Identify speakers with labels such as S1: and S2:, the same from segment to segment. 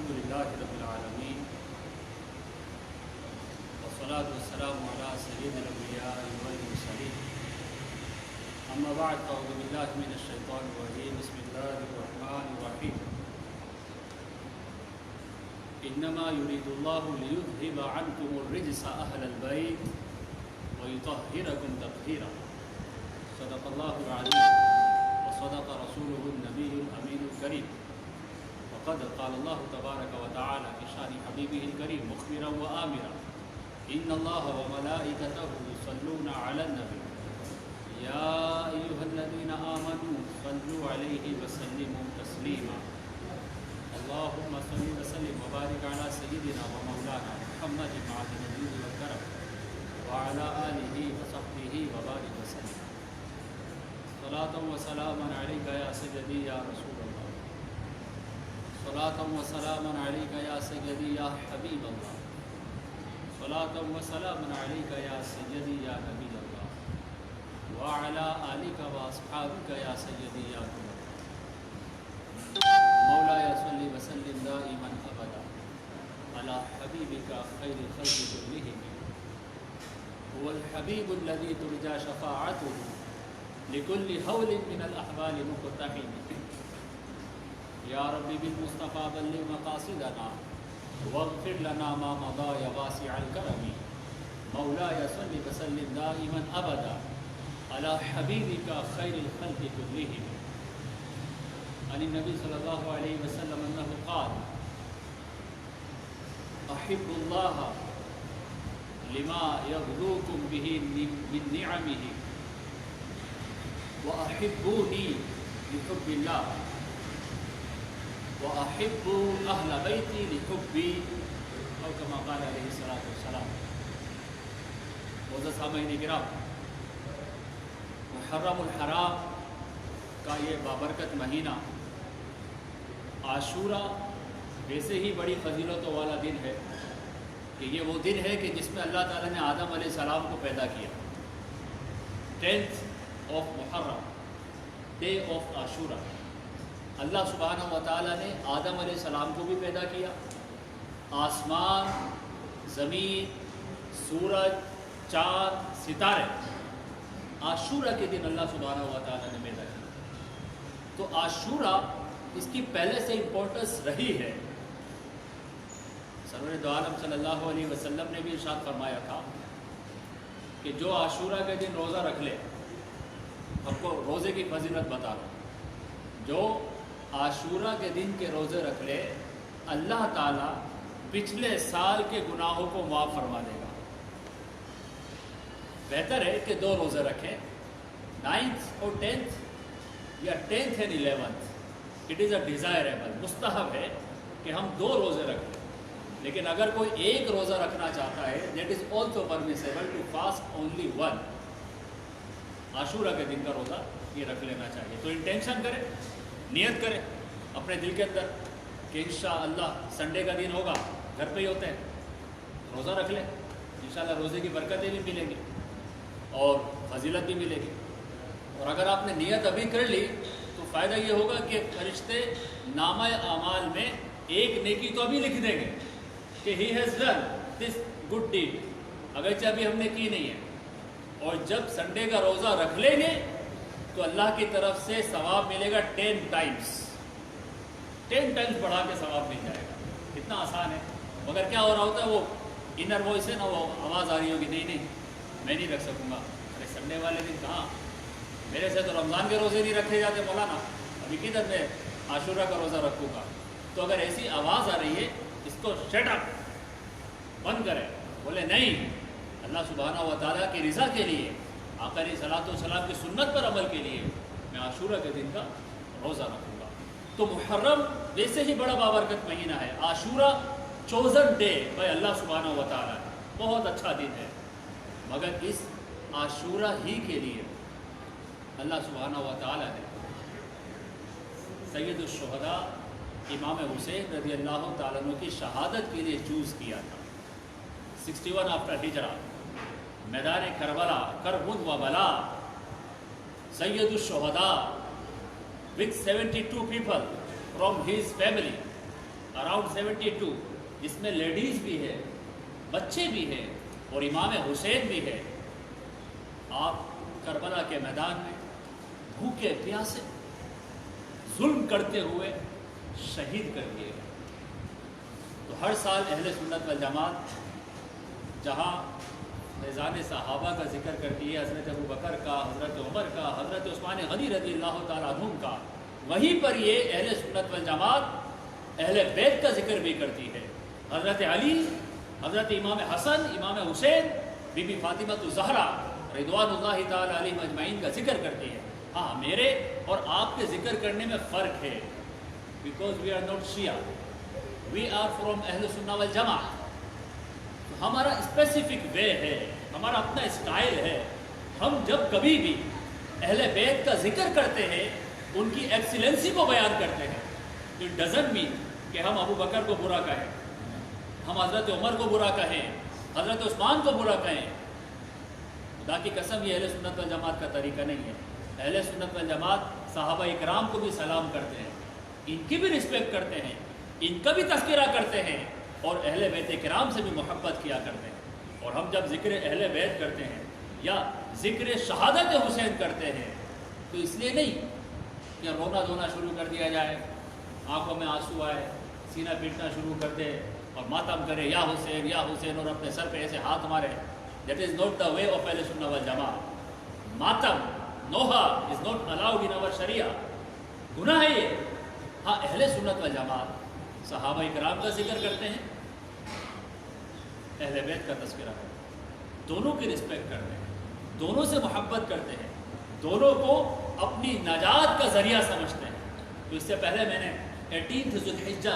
S1: الحمد لله رب العالمين والصلاة والسلام على سيد الأنبياء والمرسلين أما بعد فأعوذ بالله من الشيطان الرجيم بسم الله الرحمن الرحيم إنما يريد الله ليذهب عنكم الرجس أهل البيت ويطهركم تطهيرا صدق الله العظيم وصدق رسوله النبي الأمين الكريم وقد قال الله تبارك وتعالى في شأن حبيبه الكريم مخبرا وآمرا إن الله وملائكته يصلون على النبي يا أيها الذين آمنوا صلوا عليه وسلموا تسليما اللهم صل وسلم وبارك على سيدنا ومولانا محمد معدن الجود والكرم وعلى آله وصحبه وبارك وسلم صلاة وسلاما عليك يا سيدي يا رسول الله صلاة وسلاما عليك يا سيدي يا حبيب الله صلاة وسلاما عليك يا سيدي يا نبي الله وعلى آلك وأصحابك يا سيدي يا نبي مولاي صل وسلم دائما أبدا على حبيبك خير الخلق كلهم هو الحبيب الذي ترجى شفاعته لكل هول من الأحوال مقتحم يا ربي بالمصطفى بلغ مقاصدنا واغفر لنا ما مضى يا واسع الكرم مولاي صل وسلم دائما أبدا على حبيبك خير الخلق كلهم عن النبي صلى الله عليه وسلم أنه قال أحب الله لما يغلوكم به من نعمه وأحبوني لحب الله وأحب أهل بيتي لحبي أو كما قال عليه الصلاة والسلام معزز سامعین کرام محرم الحرام کا یہ بابرکت مہینہ عاشورہ ویسے ہی بڑی فضیلتوں والا دن ہے کہ یہ وہ دن ہے کہ جس میں اللہ تعالیٰ نے آدم علیہ السلام کو پیدا کیا 10th of Muharram day of Ashura اللہ سبحانہ و تعالیٰ نے آدم علیہ السلام کو بھی پیدا کیا آسمان زمین سورج چاند ستارے عاشورہ کے دن اللہ سبحانہ و تعالیٰ نے پیدا کیا تو عاشورہ اس کی پہلے سے امپورٹنس رہی ہے سرور دو عالم صلی اللہ علیہ وسلم نے بھی ارشاد فرمایا تھا کہ جو عاشورہ کے دن روزہ رکھ لے ہم کو روزے کی فضیلت بتا رہا ہوں جو عاشورہ کے دن کے روزے رکھ لے اللہ تعالیٰ پچھلے سال کے گناہوں کو معاف فرما دے گا بہتر ہے کہ 2 روزے رکھیں 9th اور 10th یا 10th and 11th it is a desirable مستحب ہے کہ ہم 2 روزے رکھیں لیکن اگر کوئی ایک روزہ رکھنا چاہتا ہے that is also permissible to fast only 1 Ashura کے دن کا روزہ یہ رکھ لینا چاہیے تو انٹینشن کرے نیت کرے اپنے دل کے اندر کہ انشاءاللہ سنڈے کا دن ہوگا گھر پہ ہی ہوتے ہیں روزہ رکھ لیں انشاءاللہ روزے کی برکتیں بھی ملیں گی اور فضیلت بھی ملے گی اور اگر آپ نے نیت ابھی کر لی تو فائدہ یہ ہوگا کہ فرشتے نامہ اعمال میں ایک نیکی تو ابھی لکھ دیں گے کہ he has done this good deed اگرچہ ابھی ہم نے کی نہیں ہے اور جب سنڈے کا روزہ رکھ لیں گے تو اللہ کی طرف سے ثواب ملے گا 10 ٹائمز بڑھا کے ثواب مل جائے گا اتنا آسان ہے مگر کیا ہو رہا ہوتا ہے وہ انر وائس ہے نا وہ آواز آ رہی ہوگی نہیں میں نہیں رکھ سکوں گا ارے سنڈے والے دن کہاں میرے سے تو رمضان کے روزے نہیں رکھے جاتے مولانا ابھی کدھر میں عاشورہ کا روزہ رکھوں گا تو اگر ایسی آواز آ رہی ہے اس کو شٹ اپ بند کریں بولے نہیں اللہ سبحانہ و تعالیٰ کی رضا کے لیے آقا علیہ صلاۃ والسلام کی سنت پر عمل کے لیے میں عاشورہ کے دن کا روزہ رکھوں گا تو محرم ویسے ہی بڑا بابرکت مہینہ ہے عاشورہ چوزن ڈے بائی اللہ سبحانہ و تعالیٰ بہت اچھا دن ہے مگر اس عاشورہ ہی کے لیے اللہ سبحانہ و تعالیٰ نے سید الشہداء امام حسین رضی اللہ تعالیٰ عنہ کی شہادت کے لیے چوز کیا تھا 61 آفٹر ہجرہ میدان کربلا کرب و بلا سید الشہداء with 72 people from his family around 72 جس میں لیڈیز بھی ہے، بچے بھی ہیں اور امام حسین بھی ہے، آپ کربلا کے میدان میں بھوکے پیاسے ظلم کرتے ہوئے شہید کر دیے گئے۔ تو ہر سال اہل سنت والجماعت جہاں فیضان صحابہ کا ذکر کرتی ہے، حضرت ابوبکر کا، حضرت عمر کا، حضرت عثمان غنی رضی اللہ تعالیٰ عنہ کا، وہیں پر یہ اہل سنت والجماعت اہل بیت کا ذکر بھی کرتی ہے۔ حضرت علی، حضرت امام حسن، امام حسین، بی بی فاطمہ الزہرا رضوان اللہ تعالیٰ علیہم اجمعین کا ذکر کرتی ہے۔ ہاں، میرے اور آپ کے ذکر کرنے میں فرق ہے، because we are not Shia, we are from اہل سنہ والجماعت۔ ہمارا اسپیسیفک وے ہے، ہمارا اپنا اسٹائل ہے۔ ہم جب کبھی بھی اہل بیت کا ذکر کرتے ہیں، ان کی ایکسیلنسی کو بیان کرتے ہیں، اٹ ڈزنٹ مین کہ ہم ابو بکر کو برا کہیں، ہم حضرت عمر کو برا کہیں، حضرت عثمان کو برا کہیں۔ خدا کی قسم، یہ اہل سنت والجماعت کا طریقہ نہیں ہے۔ اہل سنت والجماعت صحابہ اکرام کو بھی سلام کرتے ہیں، ان کی بھی رسپیکٹ کرتے ہیں، ان کا بھی تذکرہ کرتے ہیں، اور اہل بیت کرام سے بھی محبت کیا کرتے ہیں۔ اور ہم جب ذکر اہل بیت کرتے ہیں یا ذکر شہادت حسین کرتے ہیں تو اس لیے نہیں کہ رونا دھونا شروع کر دیا جائے، آنکھوں میں آنسو آئے، سینہ پیٹنا شروع کر دے اور ماتم کرے یا حسین یا حسین، اور اپنے سر پہ ایسے ہاتھ مارے۔ That is not the way of اہل سنہ والجماعت۔ ماتم، نوحہ از ناٹ الاؤڈ ان آور شریعہ، گناہ ہے یہ۔ ہاں، اہل سنت والجماعت صحابہ اکرام کا ذکر کرتے ہیں، اہل بیت کا تذکرہ کرتے ہیں، دونوں کی رسپیکٹ کرتے ہیں، دونوں سے محبت کرتے ہیں، دونوں کو اپنی نجات کا ذریعہ سمجھتے ہیں۔ تو اس سے پہلے میں نے 18 ذو الحجہ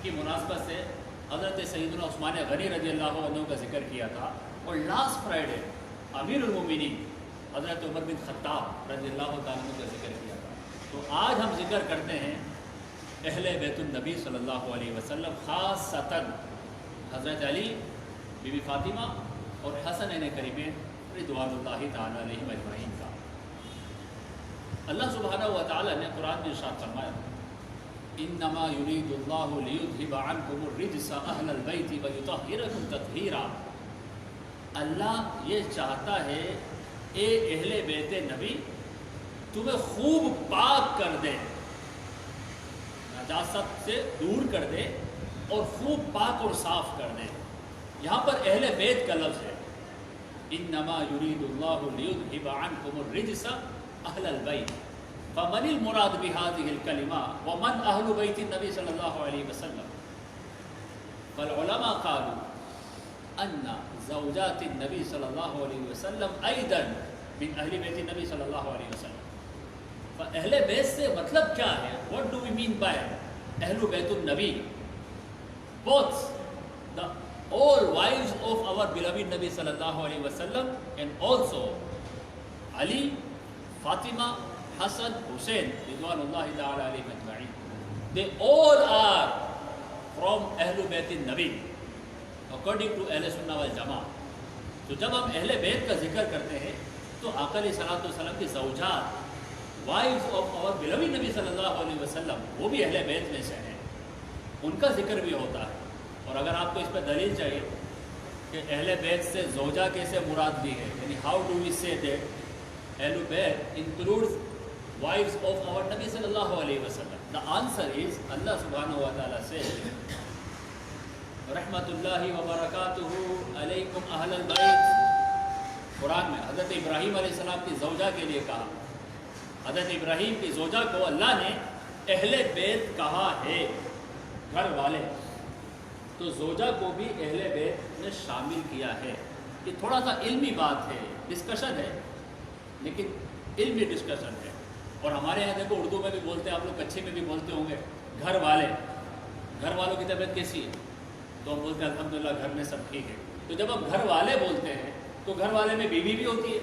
S1: کی مناسبت سے حضرت سیدنا عثمان غنی رضی اللہ عنہ کا ذکر کیا تھا، اور لاسٹ فرائیڈے امیر المومنین حضرت عمر بن خطاب رضی اللہ تعالیٰ عنہ کا ذکر کیا تھا۔ تو آج ہم ذکر کرتے ہیں اہل بیت النبی صلی اللہ علیہ وسلم، خاصتاً حضرت علی، بی بی فاطمہ اور حسنین کریمین رضوان اللہ تعالیٰ علیہم اجمعین کا۔ اللہ سبحانہ و تعالیٰ نے قرآن میں ارشاد فرمایا، انما یرید اللہ لیذھب عنکم الرجس اہل البیت ویطہرکم تطہیرا۔ اللہ یہ چاہتا ہے اے اہل بیت نبی، تمہیں خوب پاک کر دے، نجاست سے دور کر دے اور خوب پاک اور صاف کر دے۔ یہاں پر اہل بیت کا لفظ ہے، انما یرید اللہ لیذھب عنکم الرجس اہل البیت۔ فمن المراد بهذه الکلمہ ومن اہل بیت النبی صلی اللہ علیہ وسلم؟ فالعلماء قالوا ان زوجات النبی صلی اللہ علیہ وسلم ایضا من اہل بیت النبی صلی اللہ علیہ وسلم۔ اہل بیت سے مطلب کیا ہے؟ what do we mean by اہل بیت النبی؟ both the all wives of our beloved Nabi sallallahu alaihi wasallam and also Ali, Fatima, Hassan, Hussein ridwanullahi ta'ala alayhim ajma'in. They all are from Ahlul Bayt al-Nabi according to Ahl Sunnah wal Jama'ah. تو جب ہم اہل بیت کا ذکر کرتے ہیں تو آقا علیہ الصلوۃ والسلام کی زوجات، وائفز آف اور beloved نبی صلی اللہ علیہ وسلم، وہ بھی اہل بیت میں سے ہیں، ان کا ذکر بھی ہوتا ہے۔ اور اگر آپ کو اس پہ دلیل چاہیے کہ اہل بیت سے زوجہ کیسے مراد لی ہے، یعنی ہاؤ ڈو وی سے دیٹ اہل بیت انکلوڈز وائفز آف اور نبی صلی اللہ علیہ وسلم؟ دا آنسر از اللہ سبحانہ و تعالیٰ سے رحمت اللہ وبرکاتہ علیکم اہل البیت۔ قرآن میں حضرت ابراہیم علیہ السلام کی زوجہ کے لیے کہا، حضرت ابراہیم کی زوجہ کو اللہ نے اہل بیت کہا ہے، گھر والے۔ تو زوجہ کو بھی اہل بیت نے شامل کیا ہے۔ یہ تھوڑا سا علمی بات ہے، ڈسکشن ہے، لیکن علمی ڈسکشن ہے۔ اور ہمارے یہاں دیکھو اردو میں بھی بولتے ہیں، آپ لوگ کچھی میں بھی بولتے ہوں گے، گھر والے، گھر والوں کی طبیعت کیسی ہے؟ تو ہم بولتے ہیں الحمدللہ گھر میں سب ٹھیک ہے۔ تو جب ہم گھر والے بولتے ہیں تو گھر والے میں بیوی بھی ہوتی ہے،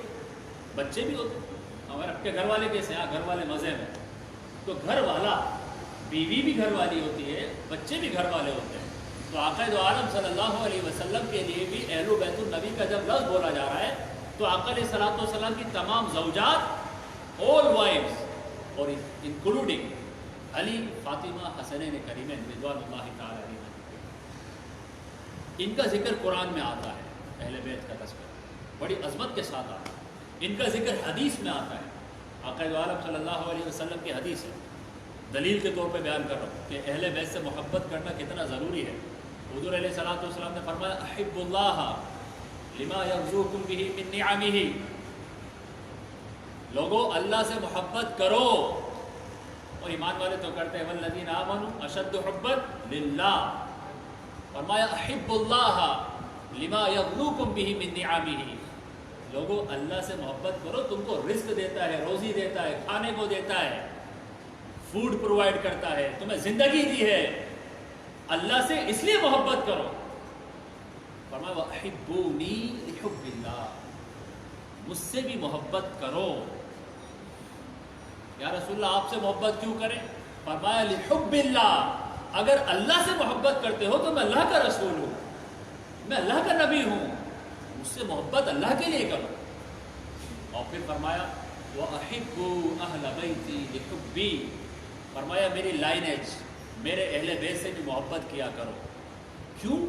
S1: بچے بھی ہوتے ہیں۔ ہمارے آپ کے گھر والے کیسے ہیں؟ گھر والے مزے میں۔ تو گھر والا، بیوی بھی گھر والی ہوتی ہے، بچے بھی گھر والے ہوتے ہیں۔ تو آقا دو عالم صلی اللہ علیہ وسلم کے لیے بھی اہل بیت النبی کا جب لفظ بولا جا رہا ہے تو آقا علیہ الصلوۃ والسلام کی تمام زوجات، all wives اور انکلوڈنگ علی فاطمہ حسنین کریمین رضوان اللہ تعالی علیہ، ان کا ذکر قرآن میں آتا ہے، اہل بیت کا تذکرہ بڑی عظمت کے ساتھ آتا ہے، ان کا ذکر حدیث میں آتا ہے، آقا عالم صلی اللہ علیہ وسلم کی حدیث ہے، دلیل کے طور پہ بیان کر رہا ہوں کہ اہل بیت سے محبت کرنا کتنا ضروری ہے۔ حضور علیہ الصلوۃ والسلام نے فرمایا احب اللہ لما یرزقکم بہ من نعمہ، لوگوں اللہ سے محبت کرو، اور ایمان والے تو کرتے ہیں، والذین آمنوا اشد حبا للہ، فرمایا احب اللہ لما یغلوکم بہ من نعمہ، لوگوں اللہ سے محبت کرو، تم کو رزق دیتا ہے، روزی دیتا ہے، کھانے کو دیتا ہے، فوڈ پرووائڈ کرتا ہے، تمہیں زندگی دی ہے، اللہ سے اس لیے محبت کرو۔ فرمایا وَأَحِبُّونِي لِحُبِّ اللَّهِ، مجھ سے بھی محبت کرو۔ یا رسول اللہ آپ سے محبت کیوں کریں؟ فرمایا لِحُبِّ اللَّهِ، اگر اللہ سے محبت کرتے ہو تو میں اللہ کا رسول ہوں، میں اللہ کا نبی ہوں، مجھ سے محبت اللہ کے لیے کرو۔ اور پھر فرمایا وَأَحِبُّوا أَهْلَ بَيْتِي لِحُبِّي، فرمایا میری لائنیج، میرے اہل بیت سے بھی محبت کیا کرو۔ کیوں؟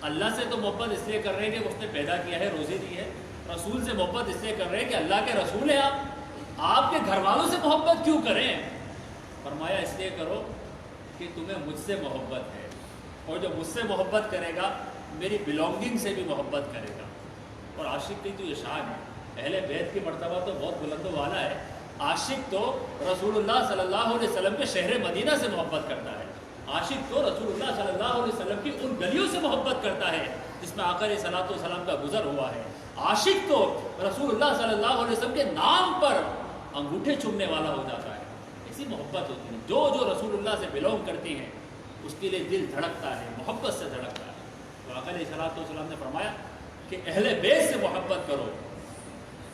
S1: اللہ سے تو محبت اس لیے کر رہے ہیں کہ اس نے پیدا کیا ہے، روزی دی ہے، رسول سے محبت اس لیے کر رہے ہیں کہ اللہ کے رسول ہیں آپ کے گھر والوں سے محبت کیوں کریں؟ فرمایا اس لیے کرو کہ تمہیں مجھ سے محبت ہے، اور جو مجھ سے محبت کرے گا میری بلونگنگ سے بھی محبت کرے گا۔ اور عاشق کی تو یہ شان ہے، اہل بیت کی مرتبہ تو بہت بلند و بالا ہے، عاشق تو رسول اللہ صلی اللہ علیہ وسلم کے شہر مدینہ سے محبت کرتا ہے، عاشق تو رسول اللہ صلی اللہ علیہ وسلم کی ان گلیوں سے محبت کرتا ہے جس میں آقا علیہ صلاۃ والسلام کا گزر ہوا ہے، عاشق تو رسول اللہ صلی اللہ علیہ وسلم کے نام پر انگوٹھے چومنے والا ہو جاتا ہے۔ ایسی محبت ہوتی ہے، جو رسول اللہ سے بلونگ کرتی ہیں اس کے لیے دل دھڑکتا ہے، محبت سے دھڑکتا ہے۔ تو آقا علیہ صلاۃ والسلام نے فرمایا کہ اہل بیت سے محبت کرو،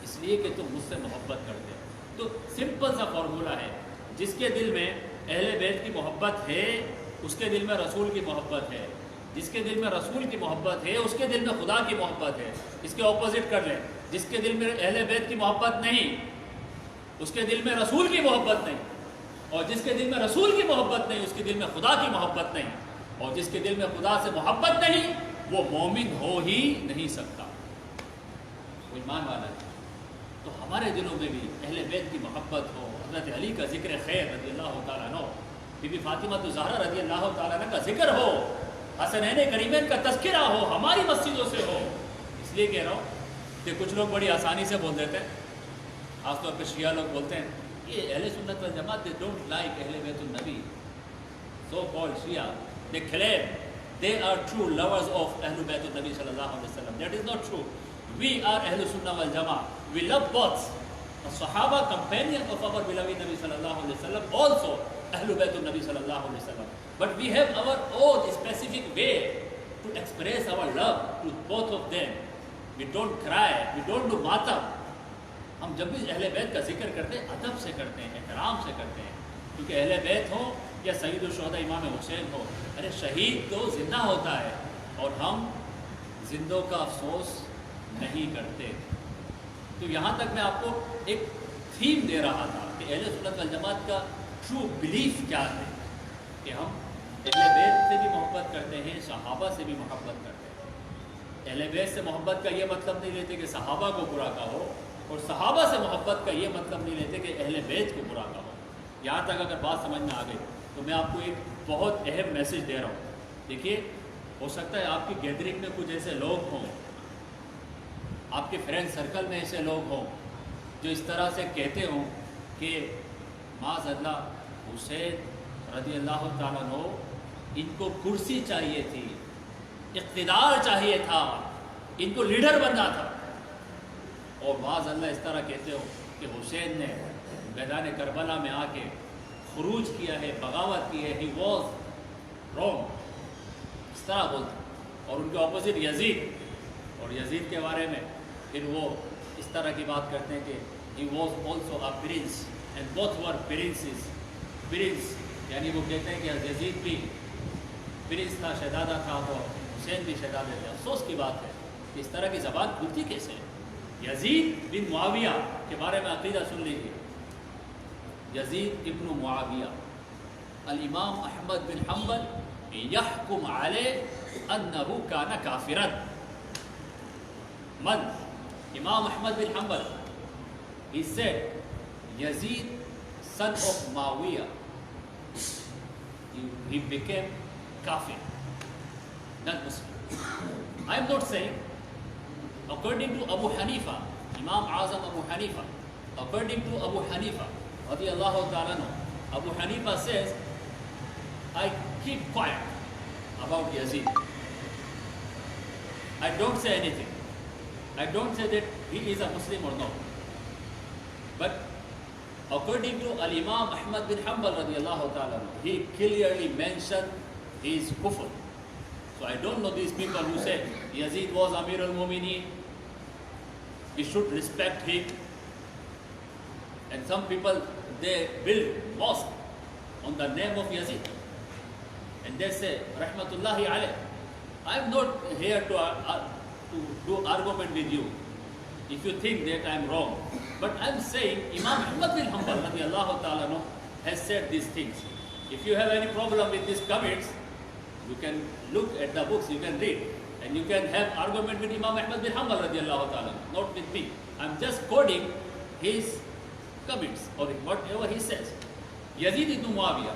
S1: اس لیے کہ تم مجھ سے محبت کرتے ہو۔ تو سمپل سا فارمولہ ہے، جس کے دل میں اہل بیت کی محبت ہے اس کے دل میں رسول کی محبت ہے، جس کے دل میں رسول کی محبت ہے اس کے دل میں خدا کی محبت ہے۔ اس کے اپوزٹ کر لیں، جس کے دل میں اہل بیت کی محبت نہیں اس کے دل میں رسول کی محبت نہیں، اور جس کے دل میں رسول کی محبت نہیں اس کے دل میں خدا کی محبت نہیں، اور جس کے دل میں خدا سے محبت نہیں وہ مومن ہو ہی نہیں سکتا، وہ ایمان والا ہے۔ تو ہمارے دلوں میں بھی اہل بیت کی محبت ہو، حضرت علی کا ذکر خیر رضی اللہ تعالیٰ عنہ، بی بی فاطمہ الزہرا رضی اللہ تعالیٰ عنہ کا ذکر ہو، حسنین کریمین کا تذکرہ ہو، ہماری مسجدوں سے ہو۔ اس لیے کہہ رہا ہوں کہ کچھ لوگ بڑی آسانی سے بول دیتے ہیں، خاص طور پہ شیعہ لوگ بولتے ہیں یہ اہل سنت والجماعت they don't like اہل بیت النبی، so called Shia, they claim they are true lovers of اہل بیت النبی صلی اللہ علیہ وسلم. That is not true. We are اہل سنت والجماعت. We love both. The Sahaba, companion of our beloved Nabi sallallahu alaihi wasallam, also Ahlul Bayt Nabi sallallahu alaihi wasallam. But we have our own specific way to express our love to both of them. We don't cry, we don't do matam. ہم جب بھی اہل بیت کا ذکر کرتے ہیں ادب سے کرتے ہیں، احترام سے کرتے ہیں، کیونکہ اہل بیت ہو یا سید الشہداء امام حسین ہو، ارے شہید تو زندہ ہوتا ہے اور ہم زندوں کا افسوس نہیں کرتے۔ تو یہاں تک میں آپ کو ایک تھیم دے رہا تھا کہ اہل سنت والجماعت کا ٹرو بلیف کیا ہے، کہ ہم اہل بیت سے بھی محبت کرتے ہیں، صحابہ سے بھی محبت کرتے ہیں۔ اہل بیت سے محبت کا یہ مطلب نہیں لیتے کہ صحابہ کو برا کہو، اور صحابہ سے محبت کا یہ مطلب نہیں لیتے کہ اہل بیت کو برا کہو۔ یہاں تک اگر بات سمجھ میں آ گئی تو میں آپ کو ایک بہت اہم میسج دے رہا ہوں۔ دیکھیے، ہو سکتا ہے آپ کی گیدرنگ میں کچھ ایسے لوگ ہوں، آپ کے فرینڈ سرکل میں ایسے لوگ ہوں جو اس طرح سے کہتے ہوں کہ معاذ اللہ حسین رضی اللہ تعالیٰ عنہ ان کو کرسی چاہیے تھی، اقتدار چاہیے تھا، ان کو لیڈر بننا تھا، اور معاذ اللہ اس طرح کہتے ہو کہ حسین نے میدان کربلا میں آ کے خروج کیا ہے، بغاوت کی ہے، ہی واز رانگ، اس طرح بولتے۔ اور ان کے اپوزٹ یزید، اور یزید کے بارے میں پھر وہ اس طرح کی بات کرتے ہیں کہ he was also a prince and both were princes, prince یعنی وہ کہتے ہیں کہ یزید بھی پرنس تھا، شہزادہ تھا، تو حسین بھی شہزادہ تھے۔ افسوس کی بات ہے کہ اس طرح کی زبان کھلتی کیسے ہے۔ یزید بن معاویہ کے بارے میں عقیدہ سن لیجیے، یزید ابن معاویہ الامام احمد بن حنبل يحكم عليه انه كان كافرا. من؟ Imam Ahmad bin Hanbal. He said Yazid, son of Muawiyah, he became kafir, not Muslim. I am not saying, according to Abu Hanifa, Imam Azam Abu Hanifa, according to Abu Hanifa, radiyallahu ta'ala anhu, Abu Hanifa says, I keep quiet about Yazid. I don't say anything. I don't say that he is a Muslim or not. But according to Al-Imam Ahmad bin Hanbal radiyallahu ta'ala, he clearly mentioned his kufr. So I don't know these people who say Yazid was Amir al-Mu'mineen, we should respect him. And some people, they build mosque on the name of Yazid. And they say, Rahmatullahi alayh. I am not here to do argument with you if you think that I am wrong. But I am saying Imam Ahmad bin Hanbal radiyallahu ta'ala has said these things. If you have any problem with these comments, you can look at the books, you can read, and you can have argument with Imam Ahmad bin Hanbal radiyallahu ta'ala, not with me. I am just quoting his comments or whatever he says. Yazid ibn Muawiyah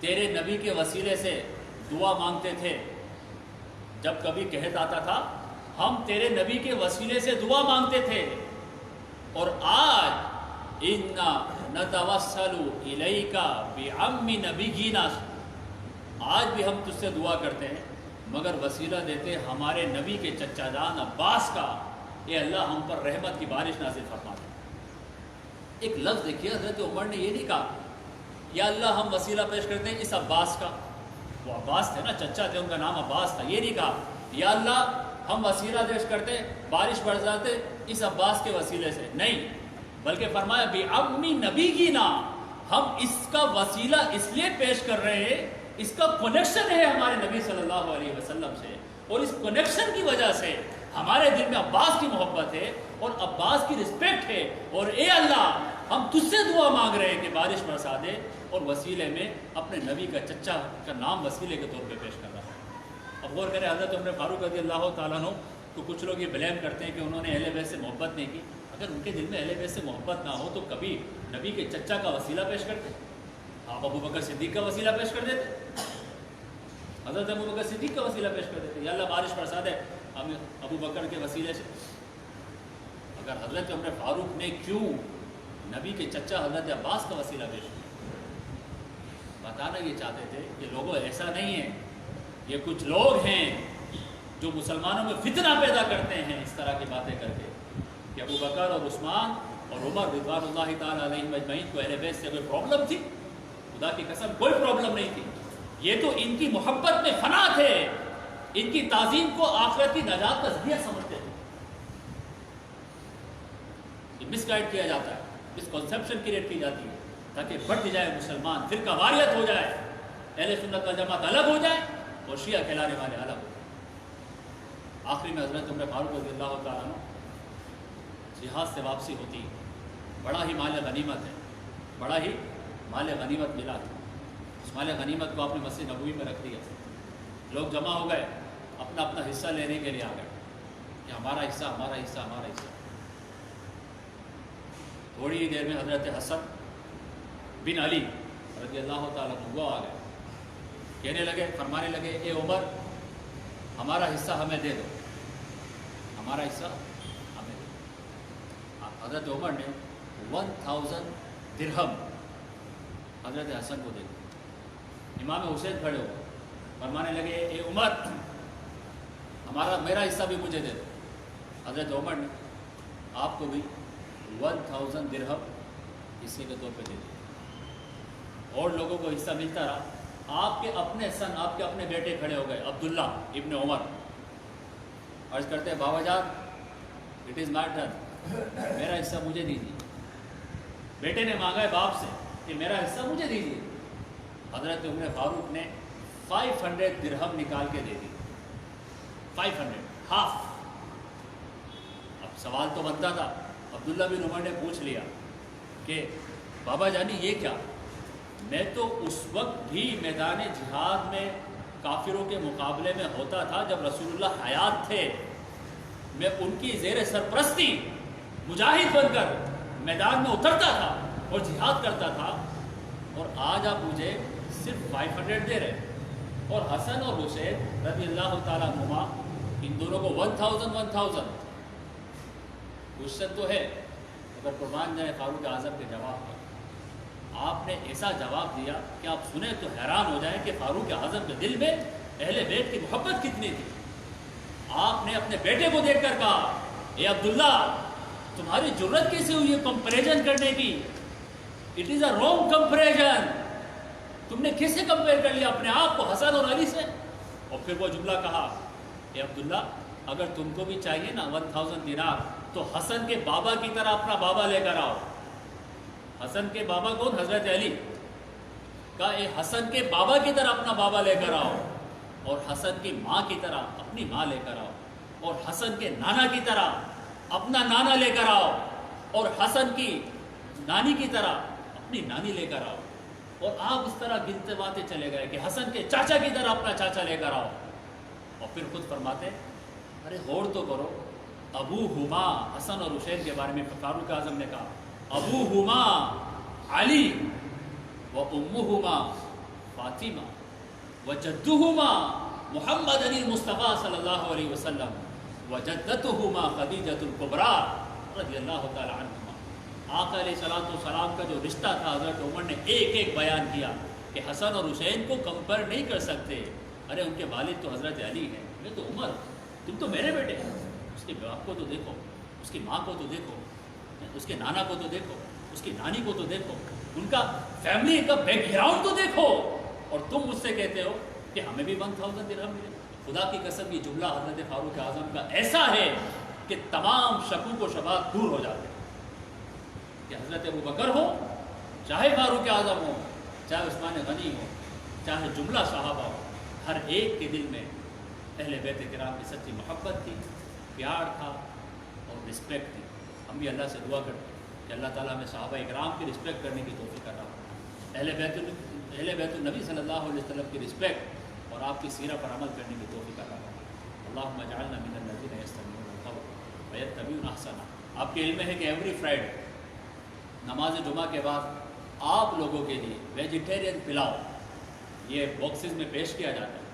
S1: تیرے نبی کے وسیلے سے دعا مانگتے تھے. جب کبھی کہت آتا تھا ہم تیرے نبی کے وسیلے سے دعا مانگتے تھے. اور آج اِنَّا نَتَوَسَّلُ إِلَيْكَ بِعَمِّ نَبِيِّنَا، آج بھی ہم تجھ سے دعا کرتے ہیں مگر وسیلہ دیتے ہمارے نبی کے چچا جان عباس کا. اے اللہ ہم پر رحمت کی بارش نازل فرما دے. ایک لفظ دیکھیے، حضرت عمر نے یہ نہیں کہا یا اللہ ہم وسیلہ پیش کرتے ہیں اس عباس کا. وہ عباس تھے نا، چچا تھے، ان کا نام عباس تھا. یہ نہیں کہا یا اللہ ہم وسیلہ پیش کرتے بارش برساتے اس عباس کے وسیلے سے، نہیں، بلکہ فرمایا بعمی نبینا، ہم اس کا وسیلہ اس لیے پیش کر رہے ہیں، اس کا کنیکشن ہے ہمارے نبی صلی اللہ علیہ وسلم سے، اور اس کنیکشن کی وجہ سے ہمارے دل میں عباس کی محبت ہے اور عباس کی رسپیکٹ ہے. اور اے اللہ ہم تجھ سے دعا مانگ رہے ہیں کہ بارش برسا دے، اور وسیلے میں اپنے نبی کا چچا کا نام وسیلے کے طور پہ پیش کر رہا ہے. اب غور کریں، حضرت عمر فاروق رضی اللہ تعالیٰ عنہ کو کچھ لوگ یہ بلیم کرتے ہیں کہ انہوں نے اہل بیت سے محبت نہیں کی. اگر ان کے دل میں اہل بیت سے محبت نہ ہو تو کبھی نبی کے چچا کا وسیلہ پیش کرتے؟ آپ ابو بکر صدیق کا وسیلہ پیش کر دیتے، حضرت ابو بکر صدیق کا وسیلہ پیش کر دیتے، یا اللہ بارش برسا دے ہم ابو بکر کے وسیلے سے. اگر حضرت عمر فاروق نے کیوں نبی کے چچا حضرت عباس کا وسیلہ پیش کیا؟ بتانا یہ چاہتے تھے کہ لوگوں ایسا نہیں ہے، یہ کچھ لوگ ہیں جو مسلمانوں میں فتنہ پیدا کرتے ہیں اس طرح کی باتیں کر کے کہ ابو بکر اور عثمان اور عمر رضوان اللہ تعالیٰ علیہم اجمعین کو اہل بیت سے کوئی پرابلم تھی؟ خدا کی قسم کوئی پرابلم نہیں تھی. یہ تو ان کی محبت میں فنا تھے، ان کی تعظیم کو آخرت کی نجات کا ذریعہ سمجھتے تھے. یہ مس گائڈ کیا جاتا ہے، مس کنسیپشن کریٹ کی جاتی ہے تاکہ بٹ جائے مسلمان، فرقہ واریت ہو جائے، اہل سنت والجماعت الگ ہو جائے اور شیعہ کھلانے والے الگ ہو جائے. آخری میں حضرت عمر فاروق رضی اللہ تعالیٰ عنہ جہاد سے واپسی ہوتی، بڑا ہی مال غنیمت ہے، بڑا ہی مال غنیمت ملا تھا. اس مال غنیمت کو آپ نے مسجد نبوی میں رکھ دیا. لوگ جمع ہو گئے، اپنا اپنا حصہ لینے کے لیے آ گئے کہ ہمارا حصہ ہمارا حصہ ہمارا حصہ. تھوڑی ہی دیر میں حضرت حسن بن علی رضی اللہ تعالیٰ عنہ وہ آ گئے، کہنے لگے، فرمانے لگے اے عمر ہمارا حصہ ہمیں دے دو، ہمارا حصہ ہمیں دے دو. حضرت عمر نے 1000 درہم حضرت حسن کو دے دی. امام حسین کھڑے ہو فرمانے لگے اے عمر میرا حصہ بھی مجھے دے دو. حضرت عمر نے آپ کو بھی 1000 درہم حصے کے طور پہ دے دیا. اور لوگوں کو حصہ ملتا رہا. آپ کے اپنے سن، آپ کے اپنے بیٹے کھڑے ہو گئے، عبداللہ ابن عمر، عرض کرتے ہیں بابا جان اٹ از مائی ٹرن، میرا حصہ مجھے دیجیے. بیٹے نے مانگا ہے باپ سے کہ میرا حصہ مجھے دیجیے. حضرت عمر فاروق نے 500 درہم نکال کے دے دی. 500 ہاف. اب سوال تو بنتا تھا، عبداللہ بن عمر نے پوچھ لیا کہ بابا جانی یہ کیا؟ میں تو اس وقت بھی میدان جہاد میں کافروں کے مقابلے میں ہوتا تھا جب رسول اللہ حیات تھے. میں ان کی زیر سرپرستی مجاہد بن کر میدان میں اترتا تھا اور جہاد کرتا تھا، اور آج آپ مجھے صرف 500 دے رہے. اور حسن اور حسین رضی اللہ تعالیٰ عنہما، ان دونوں کو 1000 کوشچن تو ہے اگر قربان جائے فاروق اعظم کے جواب پر. آپ نے ایسا جواب دیا کہ آپ سنیں تو حیران ہو جائیں کہ فاروق اعظم کے دل میں اہل بیت کی محبت کتنی تھی. آپ نے اپنے بیٹے کو دیکھ کر کہا اے عبداللہ تمہاری جرت کیسے ہوئی ہے کمپیریزن کرنے کی؟ It is a wrong comparison. تم نے کیسے کمپیئر کر لیا اپنے آپ کو حسن اور علی سے؟ اور پھر وہ جملہ کہا اے عبداللہ اگر تم کو بھی چاہیے نا 1000 دینار تو حسن کے بابا کی طرح اپنا بابا لے کر آؤ. حسن کے بابا کون؟ حضرت علی. کہا اے حسن کے بابا کی طرح اپنا بابا لے کر آؤ، اور حسن کی ماں کی طرح اپنی ماں لے کر آؤ، اور حسن کے نانا کی طرح اپنا نانا لے کر آؤ، اور حسن کی نانی کی طرح اپنی نانی لے کر آؤ. اور آپ اس طرح گنتے باتے چلے گئے کہ حسن کے چاچا کی طرح اپنا چاچا لے کر آؤ. اور پھر خود فرماتے ارے غور تو کرو، ابو ہما، حسن اور حسین کے بارے میں فاروق اعظم نے کہا ابو ہما علی و امہما فاطمہ وجدہما محمد المصطفیٰ صلی اللہ علیہ وسلم وجدتہما خدیجۃ الکبریٰ رضی اللہ تعالی عنہما. آقا علیہ السلام کا جو رشتہ تھا حضرت عمر نے ایک ایک بیان کیا کہ حسن اور حسین کو کمپیئر نہیں کر سکتے. ارے ان کے والد تو حضرت علی ہیں, میں تو عمر, تم تو میرے بیٹے ہیں. اس کے باپ کو تو دیکھو, اس کی ماں کو تو دیکھو, اس کے نانا کو تو دیکھو, اس کی نانی کو تو دیکھو, ان کا فیملی کا بیک گراؤنڈ تو دیکھو, اور تم مجھ سے کہتے ہو کہ ہمیں بھی 1000 درہم ملے. خدا کی قسم یہ جملہ حضرت فاروق اعظم کا ایسا ہے کہ تمام شکوک و شبہات دور ہو جاتے ہیں. کہ حضرت ابو بکر ہو, چاہے فاروق اعظم ہو, چاہے عثمان غنی ہو, چاہے جملہ صحابہ ہو, ہر ایک کے دل میں اہل بیت کرام کی سچی محبت تھی, پیار تھا اور رسپیکٹ تھی. ہم بھی اللہ سے دعا کرتے ہیں کہ اللہ تعالیٰ ہمیں صحابہ اکرام کی رسپیکٹ کرنے کی توفیق عطا فرمائے, اہل بیت النبی صلی اللہ علیہ وسلم کی رسپیکٹ اور آپ کی سیرت پر عمل کرنے کی توفیق عطا فرمائے. اللہم اجعلنا من الذین یستمعون القول ویتبعون احسنہ. آپ کے علم ہے کہ ایوری فرائیڈے نماز جمعہ کے بعد آپ لوگوں کے لیے ویجیٹیرین پلاؤ یہ باکسز میں پیش کیا جاتا ہے.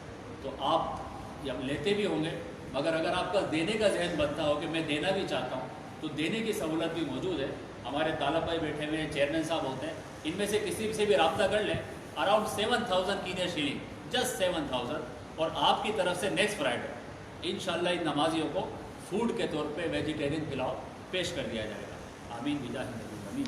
S1: تو آپ جب لیتے بھی ہوں گے, مگر اگر آپ کا دینے کا ذہن بنتا ہو کہ میں دینا بھی چاہتا ہوں تو دینے کی سہولت بھی موجود ہے. ہمارے طالب بھائی بیٹھے ہوئے ہیں, چیئرمین صاحب ہوتے ہیں, ان میں سے کسی سے بھی رابطہ کر لیں. اراؤنڈ 7000 کینیا شلنگ, جسٹ 7000, اور آپ کی طرف سے نیکسٹ فرائیڈے انشاءاللہ ان نمازیوں کو فوڈ کے طور پہ ویجیٹیرین پلاؤ پیش کر دیا جائے گا. آمین بجاہ نبی.